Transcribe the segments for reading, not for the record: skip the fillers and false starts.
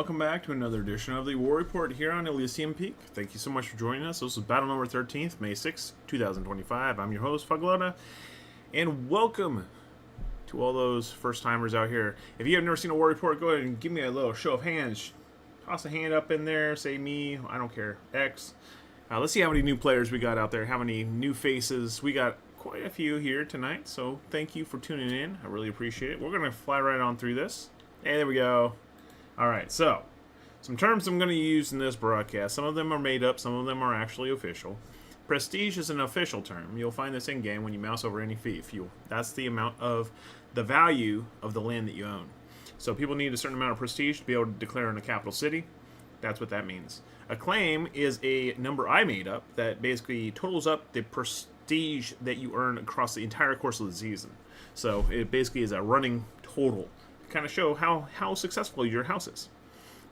welcome back to another edition of the War Report here on Elysium Peak. Thank you so much for joining us. This is battle number 13th, May 6th, 2025. I'm your host, Fuglota, and welcome to all those first-timers out here. If you have never seen a War Report, go ahead and give me a little show of hands. Toss a hand up in there, say me, I don't care, X. Let's see how many new players we got out there, how many new faces. We got quite a few here tonight, so thank you for tuning in. I really appreciate it. We're going to fly right on through this. Hey, there we go. Alright, so, some terms I'm going to use in this broadcast. Some of them are made up, some of them are actually official. Prestige is an official term. You'll find this in-game when you mouse over any fief. That's the amount of the value of the land that you own. So people need a certain amount of prestige to be able to declare in a capital city. That's what that means. Acclaim is a number I made up that basically totals up the prestige that you earn across the entire course of the season. So it basically is a running total. Kind of show how successful your house is.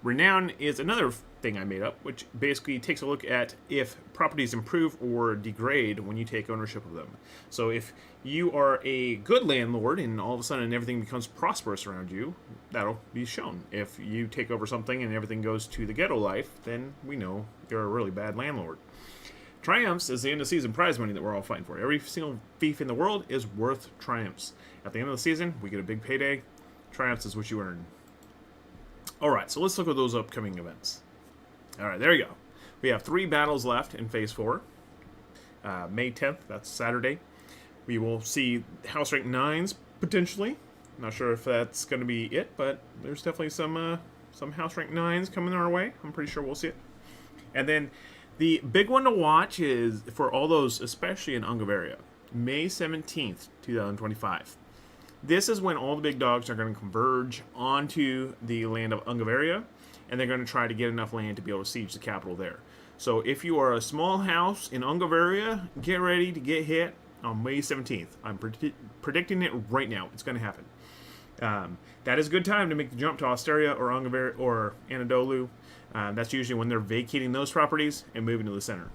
Renown is another thing I made up, which basically takes a look at if properties improve or degrade when you take ownership of them. So if you are a good landlord and all of a sudden everything becomes prosperous around you, that'll be shown. If you take over something and everything goes to the ghetto life, then we know you're a really bad landlord. Triumphs is the end of season prize money that we're all fighting for. Every single thief in the world is worth triumphs. At the end of the season, we get a big payday. Triumphs is what you earn. Alright, so let's look at those upcoming events. Alright, there you go. We have 3 battles left in Phase 4. May 10th, that's Saturday. We will see House Rank 9s, potentially. Not sure if that's going to be it, but there's definitely some House Rank 9s coming our way. I'm pretty sure we'll see it. And then the big one to watch is for all those, especially in Ungaveria, May 17th, 2025. This is when all the big dogs are going to converge onto the land of Ungaveria, and they're going to try to get enough land to be able to siege the capital there. So if you are a small house in Ungaveria, get ready to get hit on May 17th. I'm predicting it right now. It's going to happen. That is a good time to make the jump to Osteria or Ungaveria or Anadolu. That's usually when they're vacating those properties and moving to the center.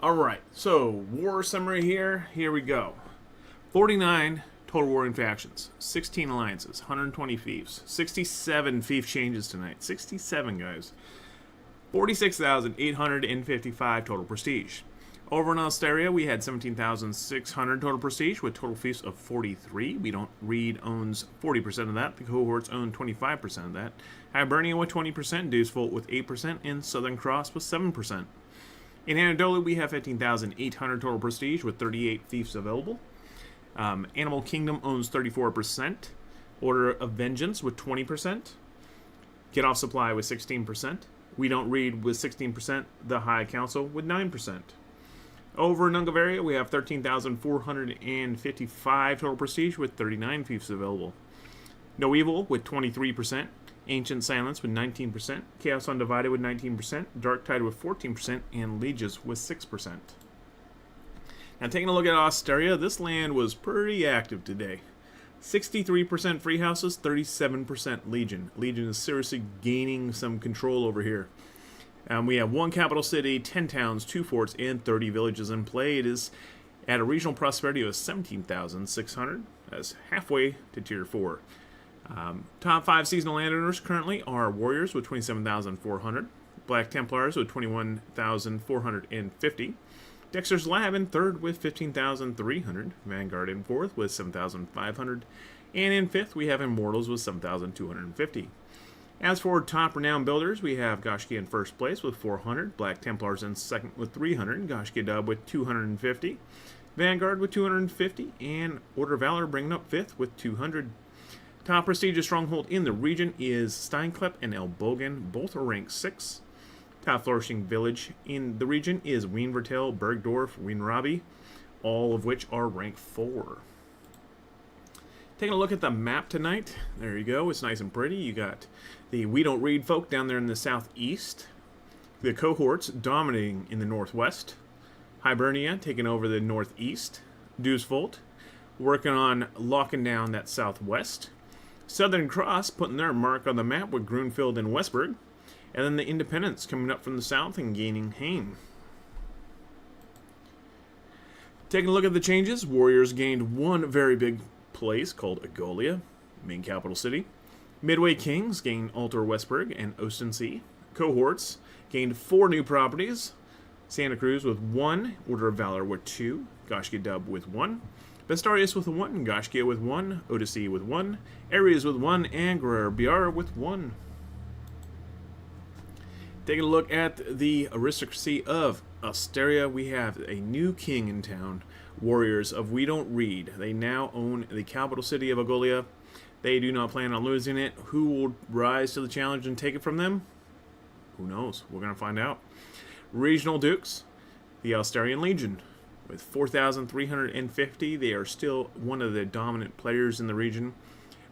Alright, so war summary here. Here we go. 49 total warring factions, 16 alliances, 120 fiefs, 67 fief changes tonight, 67 guys, 46,855 total prestige. Over in Osteria, we had 17,600 total prestige with total fiefs of 43. We don't read owns 40% of that. The cohorts own 25% of that. Hibernia with 20%, Deucefold with 8%, and Southern Cross with 7%. In Anadolu, we have 15,800 total prestige with 38 fiefs available. Animal Kingdom owns 34%. Order of Vengeance with 20%. Get Off Supply with 16%. We Don't Read with 16%. The High Council with 9%. Over in Ungaveria, we have 13,455 total prestige with 39 fiefs available. No Evil with 23%. Ancient Silence with 19%. Chaos Undivided with 19%. Dark Tide with 14%. And Legions with 6%. Now, taking a look at Osteria, this land was pretty active today. 63% free houses, 37% Legion. Legion is seriously gaining some control over here. We have 1 capital city, 10 towns, 2 forts, and 30 villages in play. It is at a regional prosperity of 17,600. That's halfway to Tier 4. Top 5 seasonal landowners currently are Warriors with 27,400, Black Templars with 21,450, Dexter's Lab in 3rd with 15,300, Vanguard in 4th with 7,500, and in 5th we have Immortals with 7,250. As for top renowned builders, we have Goshki in 1st place with 400, Black Templars in 2nd with 300, Goshki Dub with 250, Vanguard with 250, and Order of Valor bringing up 5th with 200. Top prestigious stronghold in the region is Steinklep and Elbogen, both are ranked 6. Top flourishing village in the region is Weenvertel, Bergdorf, Weenrabi, all of which are ranked 4. Taking a look at the map tonight, there you go, it's nice and pretty. You got the We Don't Read folk down there in the southeast, the cohorts dominating in the northwest, Hibernia taking over the northeast, Deucefold working on locking down that southwest, Southern Cross putting their mark on the map with Grunfeld and Westburg, and then the Independents coming up from the south and gaining Hain. Taking a look at the changes, Warriors gained 1 very big place called Agolia, main capital city. Midway Kings gained Altor Westburg and Ostensee. Cohorts gained 4 new properties. Santa Cruz with 1, Order of Valor with 2, Goshkia Dub with 1, Vestarius with 1, Goshkia with 1, Odyssey with 1, Ares with 1, and Guerrero BR with 1. Taking a look at the aristocracy of Asteria, we have a new king in town, Warriors of We Don't Read. They now own the capital city of Agolia. They do not plan on losing it. Who will rise to the challenge and take it from them? Who knows? We're going to find out. Regional Dukes, the Alstarian Legion. With 4,350, they are still one of the dominant players in the region.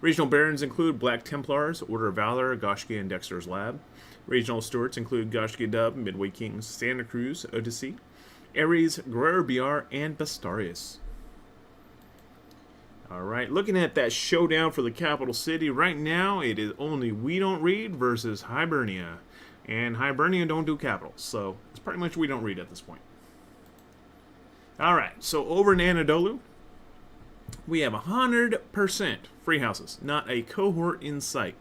Regional Barons include Black Templars, Order of Valor, Goshkia, and Dexter's Lab. Regional Stewards include Goshkia Dub, Midway Kings, Santa Cruz, Odyssey, Ares, Guerrero BR, and Bastarius. Alright, looking at that showdown for the capital city, right now it is only We Don't Read versus Hibernia. And Hibernia don't do capitals, so it's pretty much We Don't Read at this point. Alright, so over in Anadolu, we have 100% free houses, not a cohort in sight.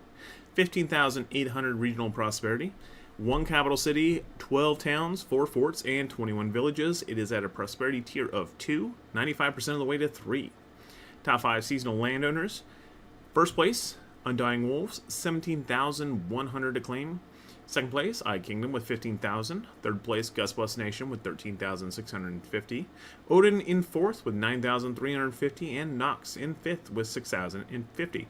15,800 regional prosperity, 1 capital city, 12 towns, 4 forts, and 21 villages. It is at a prosperity tier of 2, 95% of the way to 3. Top 5 seasonal landowners. First place, Undying Wolves, 17,100 to claim. Second place, I Kingdom with 15,000. Third place, Gusbus Nation with 13,650. Odin in 4th with 9,350. And Nox in 5th with 6,050.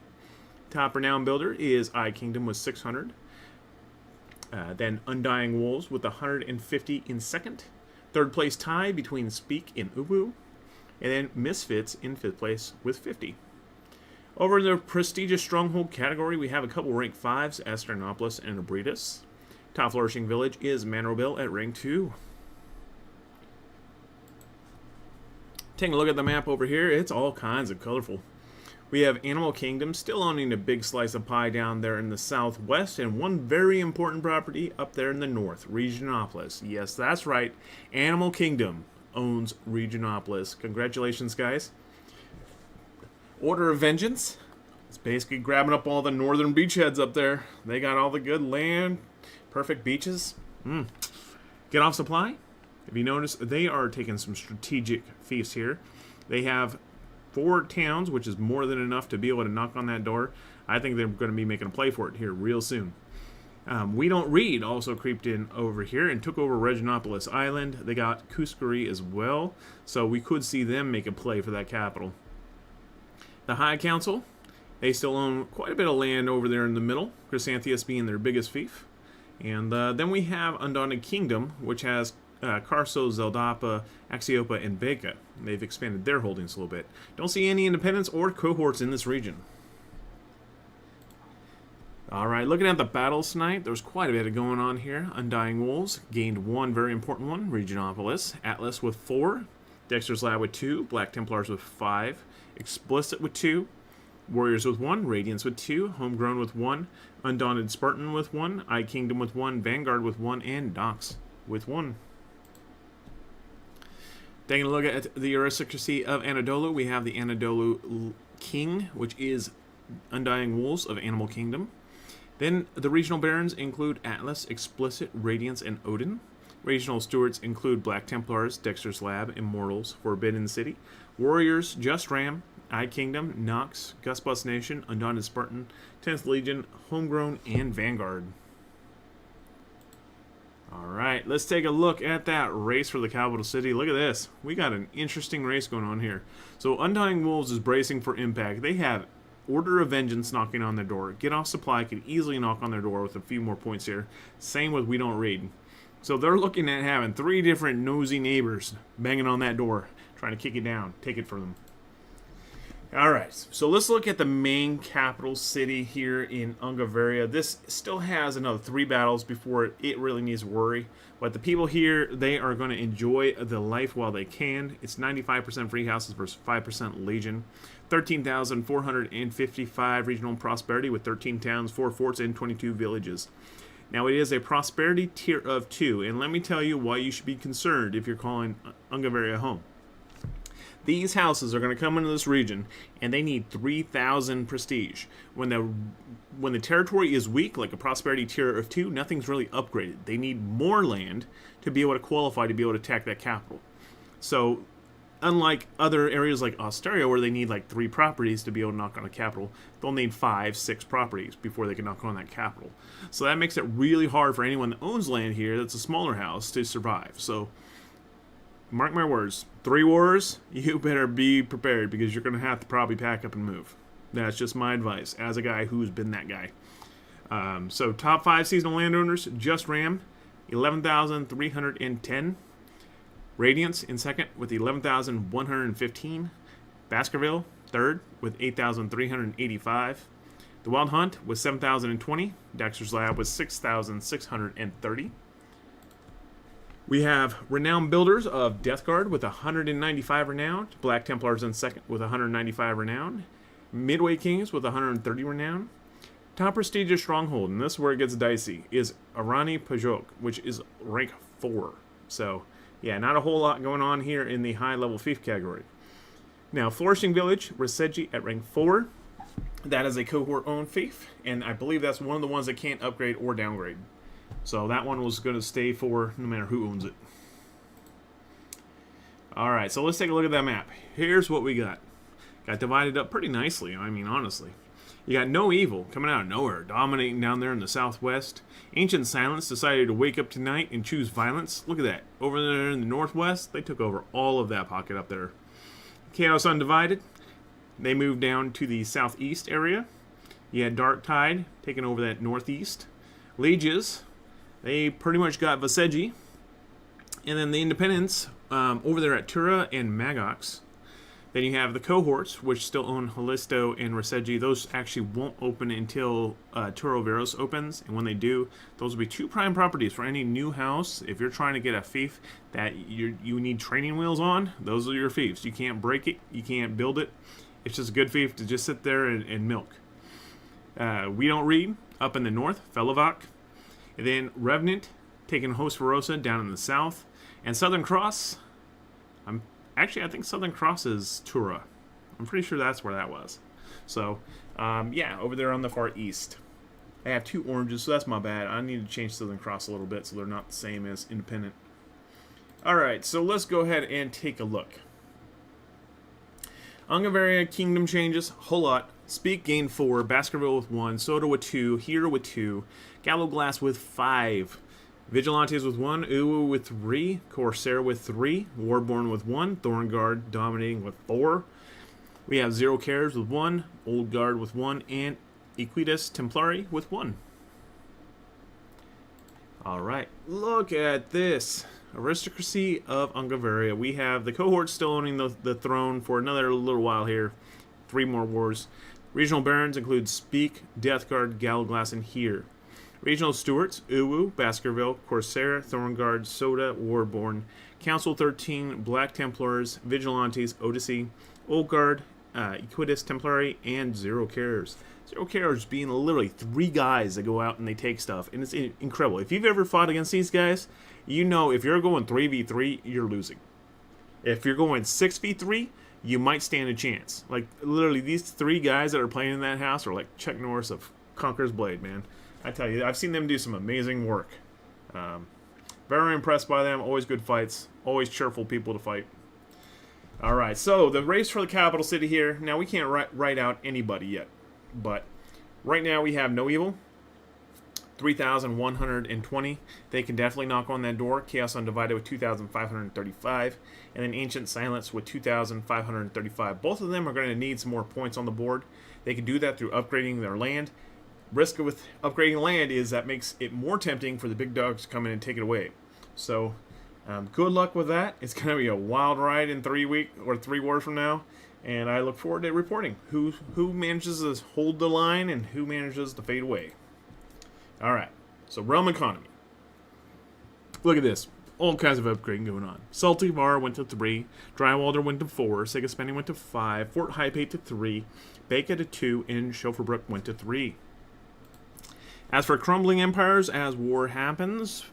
Top renowned builder is I Kingdom with 600. Then Undying Wolves with 150 in 2nd. Third place tie between Speak and Ubu. And then Misfits in 5th place with 50. Over in the prestigious stronghold category, we have a couple rank 5s, Asternopolis and Abritus. Top flourishing village is Manrobil at rank 2. Taking a look at the map over here, it's all kinds of colorful. We have Animal Kingdom still owning a big slice of pie down there in the southwest, and one very important property up there in the north, Regionopolis. Yes, that's right, Animal Kingdom owns Regionopolis. Congratulations, guys. Order of Vengeance. It's basically grabbing up all the northern beachheads up there. They got all the good land, perfect beaches. Get off supply. If you notice, they are taking some strategic feasts here. They have 4 towns, which is more than enough to be able to knock on that door. I think they're going to be making a play for it here real soon. We Don't Read also creeped in over here and took over Reginopolis Island. They got Kuskari as well, so we could see them make a play for that capital. The High Council, they still own quite a bit of land over there in the middle, Chrysanthus being their biggest fief. And then we have Undaunted Kingdom, which has Carso, Zeldapa, Axiopa, and Vega. They've expanded their holdings a little bit. Don't see any independents or cohorts in this region. Alright, looking at the battles tonight, there's quite a bit going on here. Undying Wolves gained 1 very important one, Regionopolis. Atlas with 4. Dexter's Lab with 2. Black Templars with 5. Explicit with 2. Warriors with 1. Radiance with 2. Homegrown with 1. Undaunted Spartan with 1. I Kingdom with 1. Vanguard with 1. And Dox with 1. Taking a look at the aristocracy of Anadolu, we have the Anadolu King, which is Undying Wolves of Animal Kingdom. Then the regional barons include Atlas, Explicit, Radiance, and Odin. Regional stewards include Black Templars, Dexter's Lab, Immortals, Forbidden City, Warriors, Just Ram, I Kingdom, Nox, Gusbus Nation, Undaunted Spartan, 10th Legion, Homegrown, and Vanguard. Alright, let's take a look at that race for the capital city. Look at this. We got an interesting race going on here. So Undying Wolves is bracing for impact. They have Order of Vengeance knocking on their door. Get Off Supply could easily knock on their door with a few more points here. Same with We Don't Read. So they're looking at having 3 different nosy neighbors banging on that door, trying to kick it down, take it from them. Alright, so let's look at the main capital city here in Ungavaria. This still has another 3 battles before it really needs to worry. But the people here, they are going to enjoy the life while they can. It's 95% free houses versus 5% Legion. 13,455 regional prosperity with 13 towns, 4 forts, and 22 villages. Now, it is a prosperity tier of 2, and let me tell you why you should be concerned if you're calling Ungavaria home. These houses are going to come into this region, and they need 3,000 prestige. When the territory is weak, like a prosperity tier of 2, nothing's really upgraded. They need more land to be able to qualify to be able to attack that capital. So, unlike other areas like Australia, where they need like 3 properties to be able to knock on a capital, they'll need 5, 6 properties before they can knock on that capital. So that makes it really hard for anyone that owns land here that's a smaller house to survive. So, mark my words, 3 wars, you better be prepared, because you're going to have to probably pack up and move. That's just my advice as a guy who's been that guy. So top 5 seasonal landowners: Just Ram, 11,310. Radiance in second with 11,115. Baskerville third with 8,385. The Wild Hunt was 7,020. Dexter's Lab was 6,630. We have Renowned Builders of Death Guard with 195 renown. Black Templars in second with 195 renown. Midway Kings with 130 renown. Top prestigious stronghold, and this is where it gets dicey, is Arani Pajok, which is rank 4. So, yeah, not a whole lot going on here in the high-level fief category. Now, Flourishing Village, Reseji at rank 4. That is a cohort-owned fief, and I believe that's one of the ones that can't upgrade or downgrade. So that one was going to stay for no matter who owns it. Alright, so let's take a look at that map. Here's what we got. Got divided up pretty nicely, I mean, honestly. You got No Evil coming out of nowhere, dominating down there in the southwest. Ancient Silence decided to wake up tonight and choose violence. Look at that. Over there in the northwest, they took over all of that pocket up there. Chaos Undivided, they moved down to the southeast area. You had Dark Tide taking over that northeast. Lieges, they pretty much got Vaseji. And then the Independents over there at Tura and Magox. Then you have the cohorts, which still own Holisto and Reseji. Those actually won't open until Turoveros opens, and when they do, those will be 2 prime properties for any new house. If you're trying to get a fief that you need training wheels on, those are your fiefs. You can't break it, you can't build it. It's just a good fief to just sit there and milk. We Don't Read up in the north, Felovak. And then Revenant taking Host Verosa down in the south. And Southern Cross, Actually, I think Southern Cross is Tura. I'm pretty sure that's where that was. So, yeah, over there on the far east. I have 2 oranges, so that's my bad. I need to change Southern Cross a little bit so they're not the same as Independent. Alright, so let's go ahead and take a look. Ungavaria Kingdom changes, whole lot. Speak gained 4, Baskerville with 1, Soda with 2, Hero with 2, Gallo Glass with 5. Vigilantes with 1, Uwu with 3, Corsair with 3, Warborn with 1, Thornguard dominating with 4. We have Zero Cares with 1, Old Guard with 1, and Equitas Templari with 1. Alright, look at this. Aristocracy of Ungavaria. We have the cohort still owning the throne for another little while here. 3 more wars. Regional Barons include Speak, Death Guard, Galglass, and Here. Regional Stewards, Uwu, Baskerville, Corsair, Thornguard, Soda, Warborn, Council 13, Black Templars, Vigilantes, Odyssey, Old Guard, Equitas Templari, and Zero Cares. Zero Cares being literally 3 guys that go out and they take stuff, and it's incredible. If you've ever fought against these guys, you know if you're going 3v3, you're losing. If you're going 6v3, you might stand a chance. Like, literally, these 3 guys that are playing in that house are like Chuck Norris of Conqueror's Blade, man. I tell you, I've seen them do some amazing work. Very impressed by them. Always good fights. Always cheerful people to fight. Alright, so the race for the capital city here. Now, we can't write out anybody yet. But right now we have No Evil. 3,120. They can definitely knock on that door. Chaos Undivided with 2,535. And then Ancient Silence with 2,535. Both of them are going to need some more points on the board. They can do that through upgrading their land. Risk with upgrading land is that makes it more tempting for the big dogs to come in and take it away. So, good luck with that. It's going to be a wild ride in 3 wars from now. And I look forward to reporting who manages to hold the line and who manages to fade away. Alright, so Realm Economy. Look at this. All kinds of upgrading going on. Salty Var went to 3. Drywalder went to 4. Sega Spending went to 5. Fort Hypate to 3. Baker to 2. And Schoferbrook went to 3. As for Crumbling Empires, as war happens,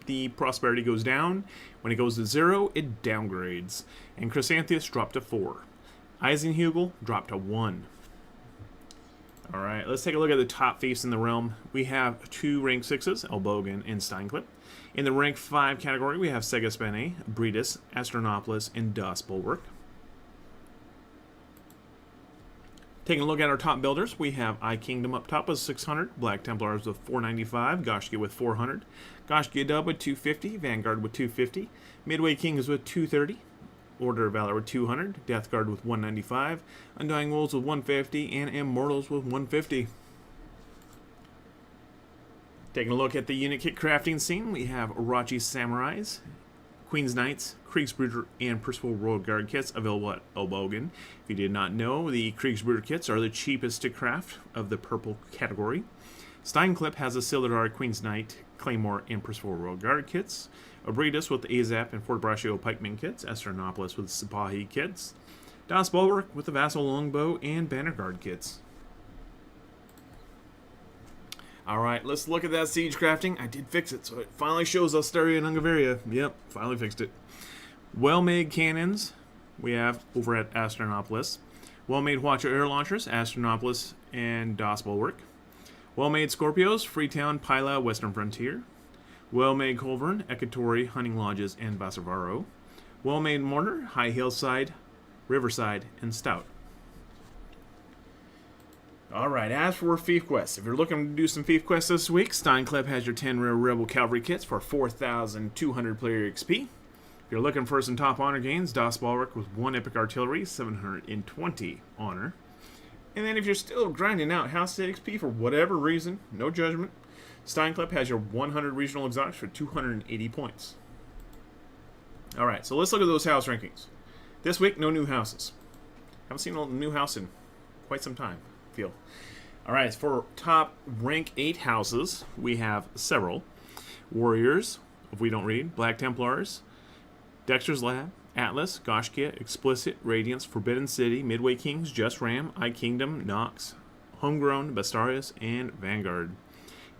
the prosperity goes down. When it goes to 0, it downgrades. And Chrysanthus dropped to 4. Eisenhugel dropped to 1. Alright, let's take a look at the top fiefs in the realm. We have 2 rank 6s, Elbogen and Steinklipp. In the rank 5 category, we have Segaspene, Bredis, Astronopolis, and Das Bulwark. Taking a look at our top builders, we have I Kingdom up top with 600, Black Templars with 495, Goshki with 400, Goshki Dub with 250, Vanguard with 250, Midway Kings with 230, Order of Valor with 200, Death Guard with 195, Undying Wolves with 150, and Immortals with 150. Taking a look at the unit kit crafting scene, we have Orochi Samurais, Queen's Knights, Kriegsbrüder, and Percival Royal Guard kits available at Elbogen. If you did not know, the Kriegsbrüder kits are the cheapest to craft of the purple category. Steinklipp has a Silla Queen's Knight, Claymore, and Percival Royal Guard kits. Obredis with the Azap and Fort Braccio Pikeman kits. Astronopolis with the Sipahi kits. Das Bulwark with the Vassal Longbow and Banner Guard kits. Alright, let's look at that siege crafting. I did fix it, so it finally shows Osteria and Ungaveria. Yep, finally fixed it. Well-made cannons we have over at Astronopolis. Well-made Hwacha air launchers, Astronopolis and Das Bulwark. Well-made Scorpios, Freetown, Pila, Western Frontier. Well-made Culverin, Ekatori, Hunting Lodges, and Vasavaro. Well-made mortar, High Hillside, Riverside, and Stout. Alright, as for Fief Quests, if you're looking to do some Fief Quests this week, Steinklipp has your 10 rare Rebel Cavalry kits for 4,200 player XP. If you're looking for some top honor gains, Das Bulwark with 1 Epic Artillery, 720 honor. And then if you're still grinding out House State XP for whatever reason, no judgment, Steinklipp has your 100 regional exotics for 280 points. Alright, so let's look at those house rankings. This week, no new houses. Haven't seen a new house in quite some time. Feel. Alright, for top rank 8 houses, we have several. Warriors, if we don't read, Black Templars, Dexter's Lab, Atlas, Goshkia, Explicit, Radiance, Forbidden City, Midway Kings, Just Ram, I Kingdom, Nox, Homegrown, Bastarius, and Vanguard.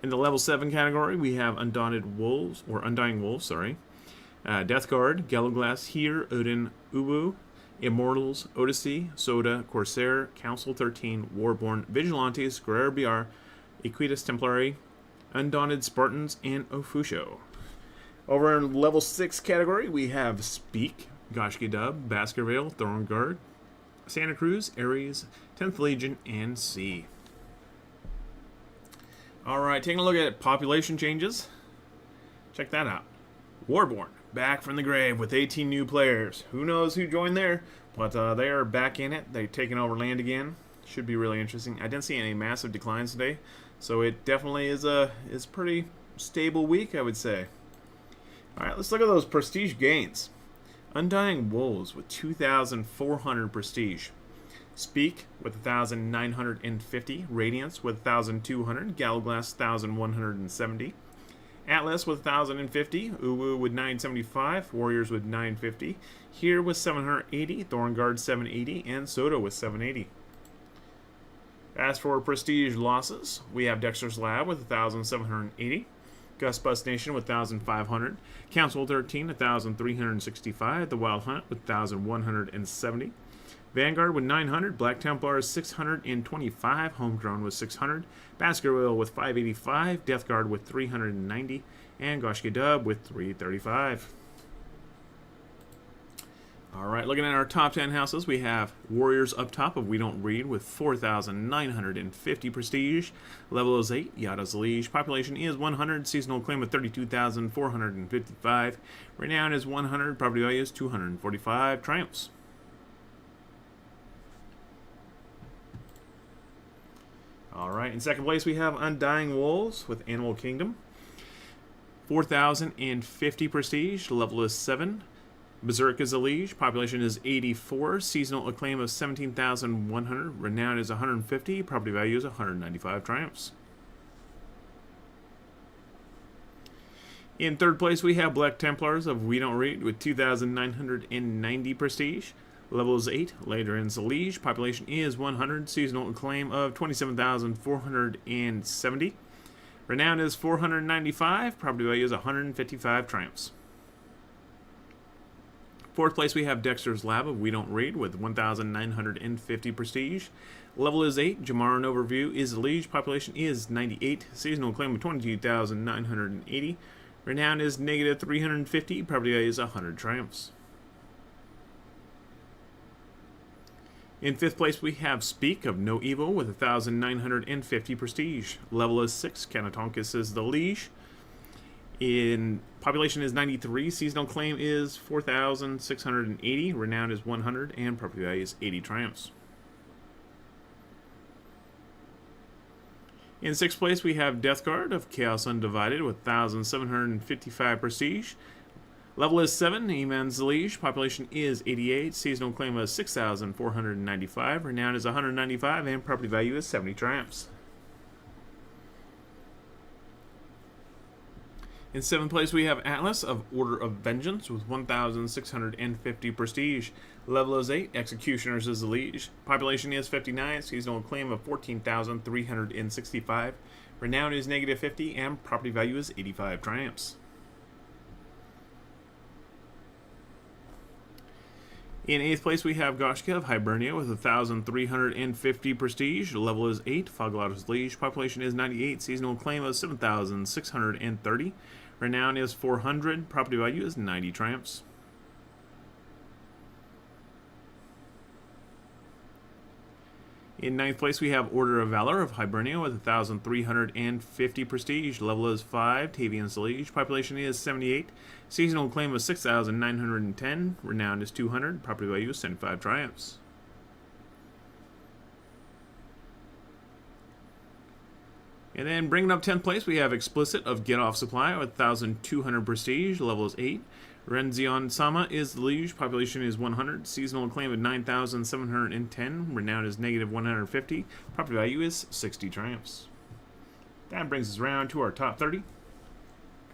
In the level 7 category, we have Undying Wolves, Death Guard, Galoglass, Here, Odin, Ubu, Immortals, Odyssey, Soda, Corsair, Council 13, Warborn, Vigilantes, Guerrero BR, Equitas Templari, Undaunted Spartans, and Ofusho. Over in level 6 category, we have Speak, Goshki Dub, Baskerville, Thorn Guard, Santa Cruz, Ares, 10th Legion, and Sea. Alright, taking a look at population changes. Check that out. Warborn, back from the grave with 18 new players. Who knows who joined there, but they are back in it. They've taken over land again. Should be really interesting. I didn't see any massive declines today, so it definitely is a pretty stable week, I would say. Alright, let's look at those prestige gains. Undying Wolves with 2,400 prestige. Speak with 1,950. Radiance with 1,200. Galoglass 1,170. Atlas with 1,050. Uwu with 975. Warriors with 950. Here with 780. Thornguard 780. And Soda with 780. As for prestige losses, we have Dexter's Lab with 1,780. Gus Bus Nation with 1,500. Council 13, 1,365. The Wild Hunt with 1,170. Vanguard with 900. Black Templars 625. Homegrown with 600. Baskerville with 585. Death Guard with 390. And Goshki Dub with 335. Alright, looking at our top 10 houses, we have Warriors up top of We Don't Read with 4,950 prestige. Level is 8, Yada's Liege. Population is 100. Seasonal claim of 32,455. Renown is 100. Property value is 245. Triumphs. Alright, in second place we have Undying Wolves with Animal Kingdom. 4,050 prestige. Level is 7. Berserk is a liege. Population is 84. Seasonal acclaim of 17,100. Renown is 150. Property value is 195 triumphs. In third place, we have Black Templars of We Don't Read with 2,990 prestige. Level is 8. Later ends the liege. Population is 100. Seasonal acclaim of 27,470. Renown is 495. Property value is 155 triumphs. Fourth place, we have Dexter's Lab of We Don't Read with 1,950 prestige. Level is 8. Jamaran Overview is Liege. Population is 98. Seasonal claim of 22,980. Renown is negative 350. Property value is 100 triumphs. In fifth place, we have Speak of No Evil with 1,950 prestige. Level is 6. Canatonkus is the Liege. In population is 93. Seasonal claim is 4,680. Renown is 100. And property value is 80 triumphs. In sixth place, we have Death Guard of Chaos Undivided with 1,755 prestige. Level is 7. Eman's Liege. Population is 88. Seasonal claim is 6,495. Renown is 195. And property value is 70 triumphs. In seventh place, we have Atlas of Order of Vengeance with 1,650 prestige. Level is 8. Executioners is the Liege. Population is 59. Seasonal claim of 14,365. Renown is negative 50. And property value is 85 triumphs. In eighth place, we have Goshka of Hibernia with 1,350 prestige. Level is 8. Foglotta's Liege. Population is 98. Seasonal claim of 7,630. Renown is 400. Property value is 90 triumphs. In ninth place, we have Order of Valor of Hibernia with 1,350 prestige. Level is 5. Tavian's Liege. Population is 78. Seasonal claim of 6,910. Renown is 200. Property value is 75 triumphs. And then bringing up 10th place, we have Explicit of Get Off Supply with 1,200 prestige. Level is 8. Renzion Sama is the Liege. Population is 100. Seasonal claim of 9,710. Renown is negative 150. Property value is 60 triumphs. That brings us around to our top 30.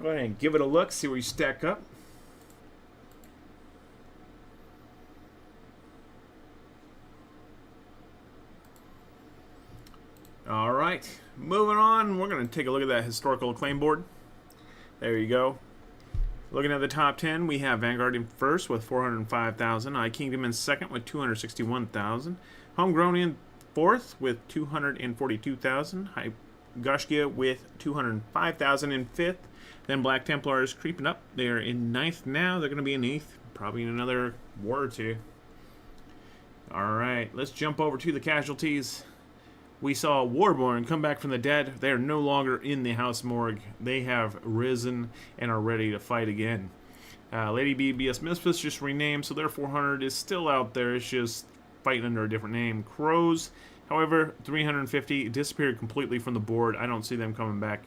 Go ahead and give it a look, see where you stack up. All right, moving on. We're going to take a look at that historical acclaim board. There you go. Looking at the top 10, we have Vanguard in first with 405,000. I Kingdom in second with 261,000. Homegrown in fourth with 242,000. Goshkia with 205,000 in fifth. Then Black Templars creeping up. They're in ninth now. They're going to be in eighth, probably in another war or two. All right, let's jump over to the casualties. We saw Warborn come back from the dead. They are no longer in the House Morgue. They have risen and are ready to fight again. Lady BBS Misfits just renamed, so their 400 is still out there. It's just fighting under a different name. Crows, however, 350 disappeared completely from the board. I don't see them coming back.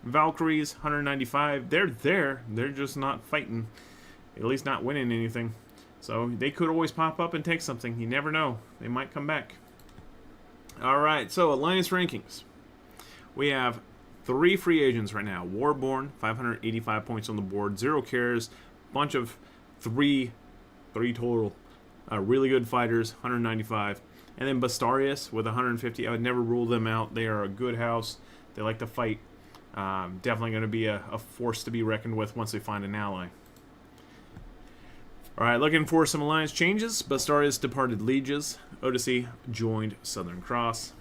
Valkyries, 195. They're there. They're just not fighting. At least not winning anything. So they could always pop up and take something. You never know. They might come back. Alright, so Alliance rankings. We have 3 free agents right now. Warborn, 585 points on the board. Zero Cares, bunch of 3 total. Really good fighters, 195. And then Bastarius with 150. I would never rule them out. They are a good house. They like to fight. Definitely going to be a force to be reckoned with once they find an ally. Alright, looking for some alliance changes. Bastarius departed Lieges. Odyssey joined Southern Cross.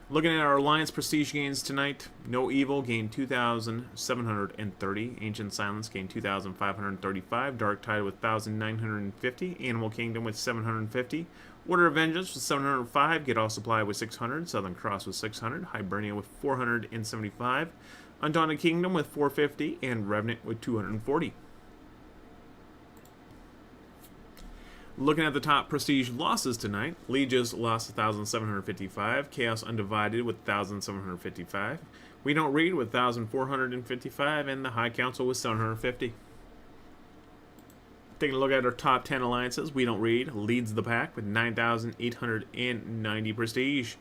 Looking at our alliance prestige gains tonight. No Evil gained 2,730. Ancient Silence gained 2,535. Dark Tide with 1,950. Animal Kingdom with 750. Order of Vengeance with 705. Get Off Supply with 600. Southern Cross with 600. Hibernia with 475. Undaunted Kingdom with 450. And Revenant with 240. Looking at the top prestige losses tonight, Lieges lost 1,755, Chaos Undivided with 1,755, We Don't Read with 1,455, and the High Council with 750. Taking a look at our top 10 alliances, We Don't Read leads the pack with 9,890 prestige.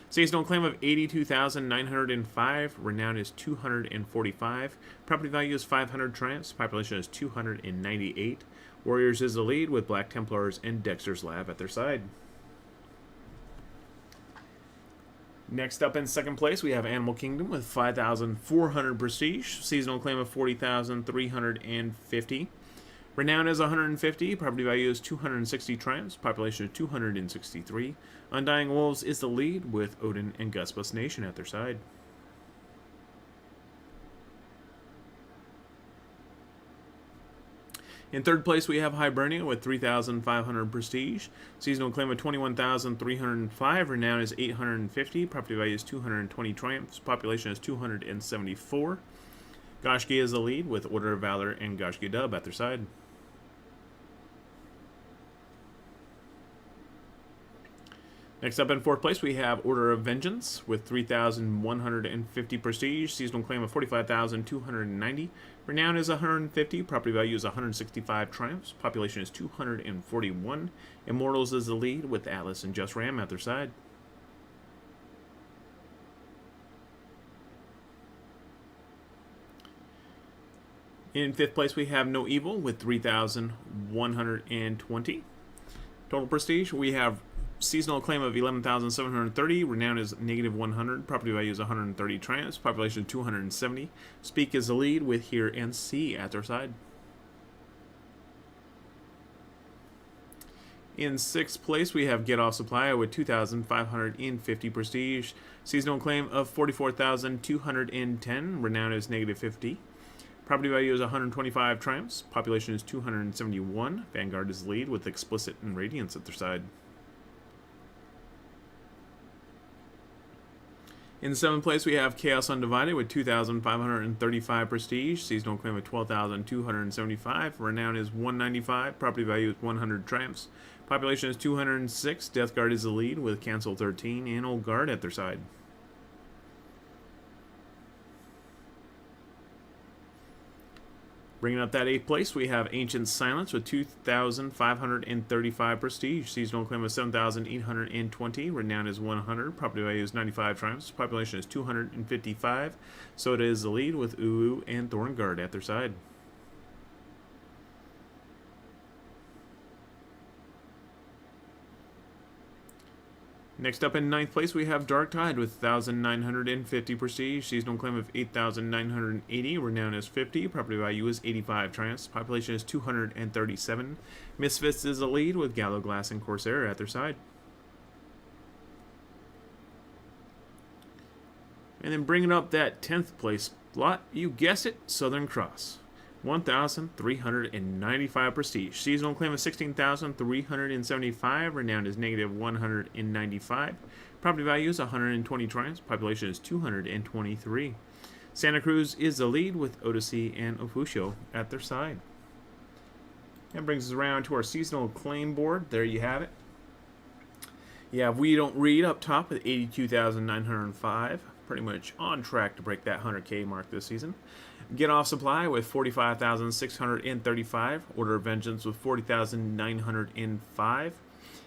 Seasonal claim of 82,905, Renown is 245, Property value is 500 triumphs, Population is 298. Warriors is the lead with Black Templars and Dexter's Lab at their side. Next up in second place, we have Animal Kingdom with 5,400 prestige. Seasonal claim of 40,350. Renown is 150. Property value is 260 triumphs. Population is 263. Undying Wolves is the lead with Odin and Guspus Nation at their side. In third place, we have Hibernia with 3,500 prestige. Seasonal claim of 21,305. Renown is 850. Property value is 220 triumphs. Population is 274. Goshki is the lead with Order of Valor and Goshki Dub at their side. Next up in fourth place, we have Order of Vengeance with 3,150 prestige. Seasonal claim of 45,290. Renown is 150. Property value is 165 triumphs. Population is 241. Immortals is the lead with Atlas and Just Ram at their side. In fifth place, we have No Evil with 3,120. Total prestige, we have Seasonal claim of 11,730. Renown is negative 100. Property value is 130 triumphs. Population 270. Speak is the lead with Hear and See at their side. In sixth place, we have Get Off Supply with 2,550 prestige. Seasonal claim of 44,210. Renown is negative 50. Property value is 125 triumphs. Population is 271. Vanguard is the lead with Explicit and Radiance at their side. In seventh place, we have Chaos Undivided with 2,535 prestige. Seasonal claim of 12,275. Renown is 195. Property value is 100 triumphs. Population is 206. Death Guard is the lead with Cancel 13 and Old Guard at their side. Bringing up that eighth place, we have Ancient Silence with 2,535 prestige. Seasonal claim of 7,820. Renown is 100. Property value is 95 triumphs. Population is 255. Soda is the lead with Uu and Thornguard at their side. Next up in ninth place, we have Dark Tide with 1,950 prestige. Seasonal claim of 8,980. Renown is 50. Property value is 85 triumphs. Population is 237. Misfits is the lead with Gallow Glass and Corsair at their side. And then bringing up that 10th place slot, you guess it, Southern Cross. 1,395 prestige. Seasonal claim of 16,375. Renown is negative 195. Property value is 120 triumphs. Population is 223. Santa Cruz is the lead with Odyssey and Ofusio at their side. That brings us around to our seasonal claim board. There you have it. Yeah, We Don't Read up top with 82,905. Pretty much on track to break that 100K mark this season. Get Off Supply with 45,635. Order of Vengeance with 40,905.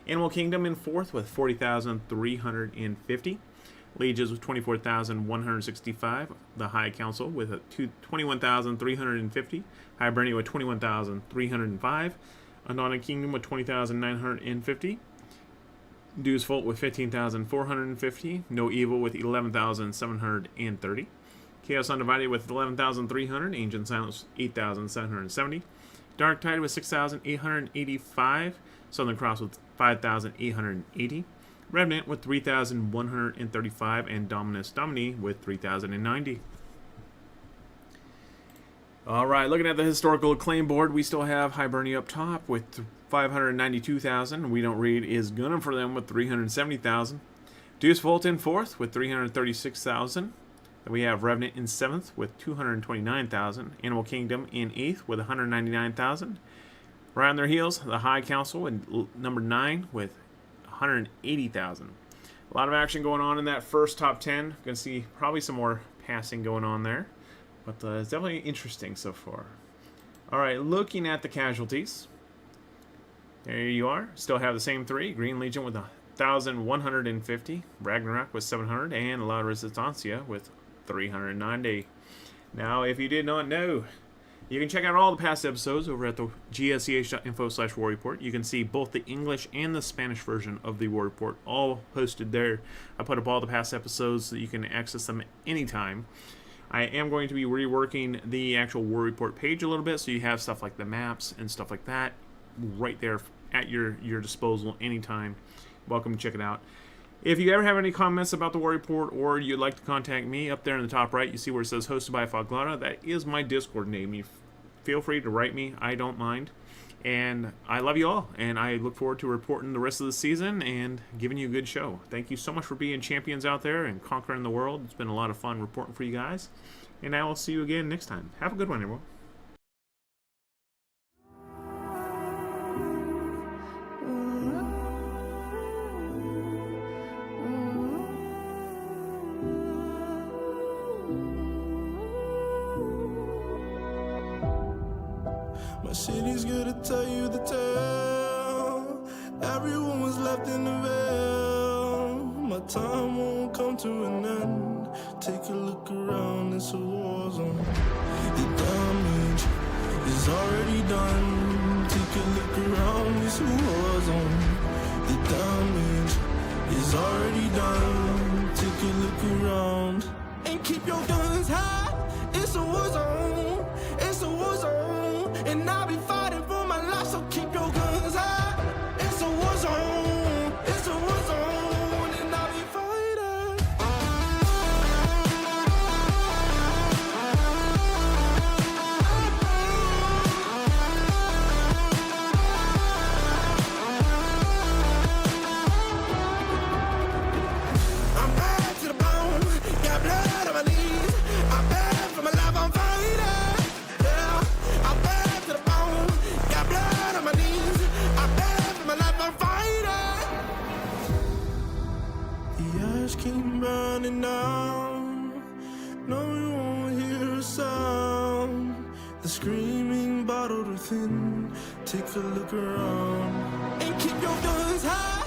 Animal Kingdom in fourth with 40,350. Legions with 24,165. The High Council with 21,350. Hibernia with 21,305. Anointed Kingdom with 20,950. Deus Vult with 15,450. No Evil with 11,730. Chaos Undivided with 11,300. Ancient Silence 8,770. Dark Tide with 6,885. Southern Cross with 5,880. Revenant with 3,135. And Dominus Domini with 3,090. Alright, looking at the historical acclaim board, we still have Hibernia up top with 592,000. We Don't Read is gunning for them with 370,000. Deus Vult in fourth with 336,000. Then we have Revenant in seventh with 229,000. Animal Kingdom in eighth with 199,000. Right on their heels, the High Council in number 9 with 180,000. A lot of action going on in that first top 10. Going to see probably some more passing going on there. But it's definitely interesting so far. Alright, looking at the casualties. There you are. Still have the same three. Green Legion with 1,150. Ragnarok with 700. And La Resistencia with 390. Now, if you did not know, You can check out all the past episodes over at the gsch.info/war report. You can see both the English and the Spanish version of the war report all posted there. I put up all the past episodes so that you can access them anytime. I am going to be reworking the actual war report page a little bit, so you have stuff like the maps and stuff like that right there at your disposal anytime. Welcome to check it out. If you ever have any comments about the war report, or you'd like to contact me, up there in the top right, you see where it says hosted by Foglata. That is my Discord name. You feel free to write me. I don't mind. And I love you all, and I look forward to reporting the rest of the season and giving you a good show. Thank you so much for being champions out there and conquering the world. It's been a lot of fun reporting for you guys. And I will see you again next time. Have a good one, everyone. My city's gonna tell you the tale. Everyone was left in the veil. My time won't come to an end. Take a look around, it's a war zone. The damage is already done. Take a look around, it's a war zone. The damage is already done. Take a look around. And keep your guns high. It's a war zone. It's a war zone. And I'll be fighting for my life, so keep your guns high. It's a war zone. It's a war zone. And I'll be fighting. I'm bad to the bone. Got blood on my knees. I'm bad for my life, I'm fighting. Yeah, I'm bad to the bone. Got blood on my knees. I'm bad for my life, I'm fighting. The ash came burning down. No, you won't hear a sound. The screaming bottled within. Take a look around and keep your guns high.